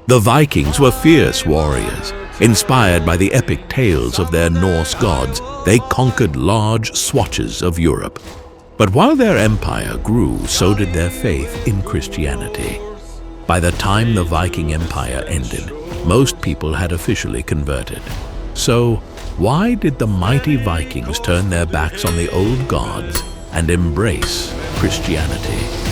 The Vikings were fierce warriors. Inspired by the epic tales of their Norse gods, they conquered large swatches of Europe. But while their empire grew, so did their faith in Christianity. By the time the Viking Empire ended, most people had officially converted. So, why did the mighty Vikings turn their backs on the old gods and embrace Christianity?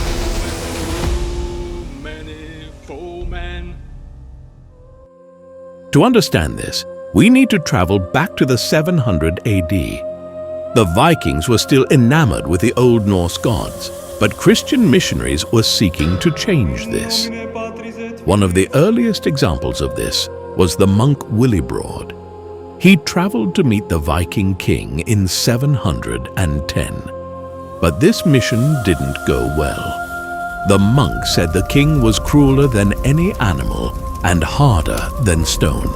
To understand this, we need to travel back to the 700 AD. The Vikings were still enamored with the Old Norse gods, but Christian missionaries were seeking to change this. One of the earliest examples of this was the monk Willibrord. He traveled to meet the Viking king in 710. But this mission didn't go well. The monk said the king was crueler than any animal and harder than stone.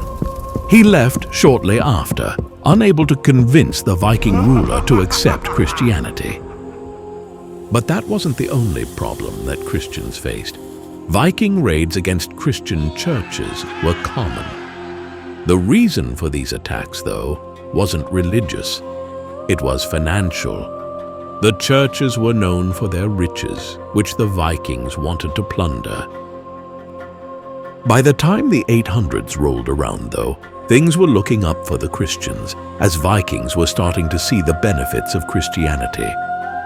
He left shortly after, unable to convince the Viking ruler to accept Christianity. But that wasn't the only problem that Christians faced. Viking raids against Christian churches were common. The reason for these attacks, though, wasn't religious. It was financial. The churches were known for their riches, which the Vikings wanted to plunder. By the time the 800s rolled around, though, things were looking up for the Christians, as Vikings were starting to see the benefits of Christianity.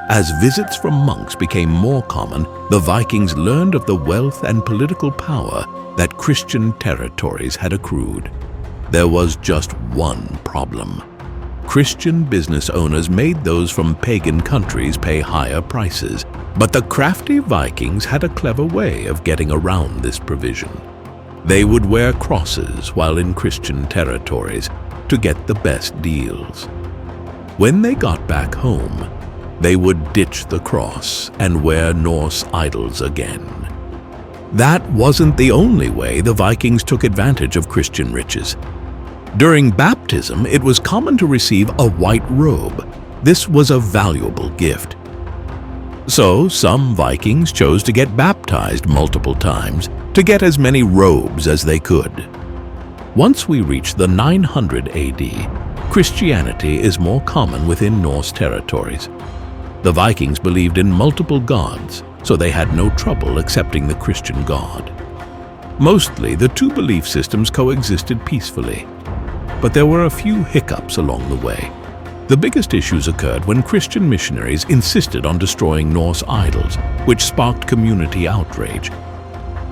As visits from monks became more common, the Vikings learned of the wealth and political power that Christian territories had accrued. There was just one problem. Christian business owners made those from pagan countries pay higher prices, but the crafty Vikings had a clever way of getting around this provision. They would wear crosses while in Christian territories to get the best deals. When they got back home, they would ditch the cross and wear Norse idols again. That wasn't the only way the Vikings took advantage of Christian riches. During baptism, it was common to receive a white robe. This was a valuable gift. So, some Vikings chose to get baptized multiple times to get as many robes as they could. Once we reach the 900 AD, Christianity is more common within Norse territories. The Vikings believed in multiple gods, so they had no trouble accepting the Christian God. Mostly, the two belief systems coexisted peacefully, but there were a few hiccups along the way. The biggest issues occurred when Christian missionaries insisted on destroying Norse idols, which sparked community outrage.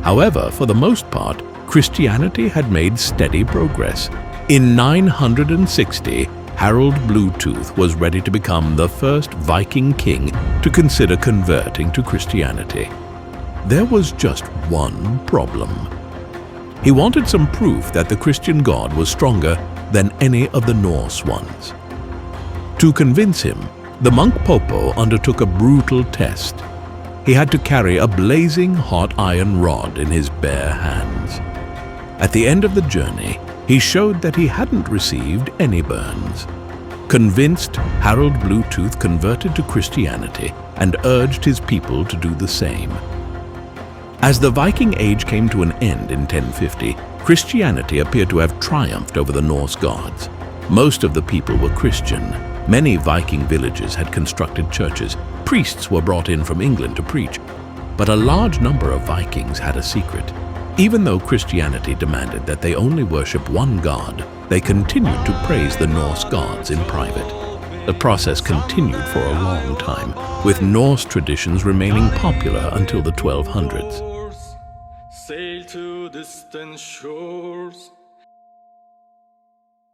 However, for the most part, Christianity had made steady progress. In 960, Harald Bluetooth was ready to become the first Viking king to consider converting to Christianity. There was just one problem. He wanted some proof that the Christian God was stronger than any of the Norse ones. To convince him, the monk Popo undertook a brutal test. He had to carry a blazing hot iron rod in his bare hands. At the end of the journey, he showed that he hadn't received any burns. Convinced, Harald Bluetooth converted to Christianity and urged his people to do the same. As the Viking Age came to an end in 1050, Christianity appeared to have triumphed over the Norse gods. Most of the people were Christian. Many Viking villages had constructed churches. Priests were brought in from England to preach. But a large number of Vikings had a secret. Even though Christianity demanded that they only worship one god, they continued to praise the Norse gods in private. The process continued for a long time, with Norse traditions remaining popular until the 1200s. Sail to distant shores.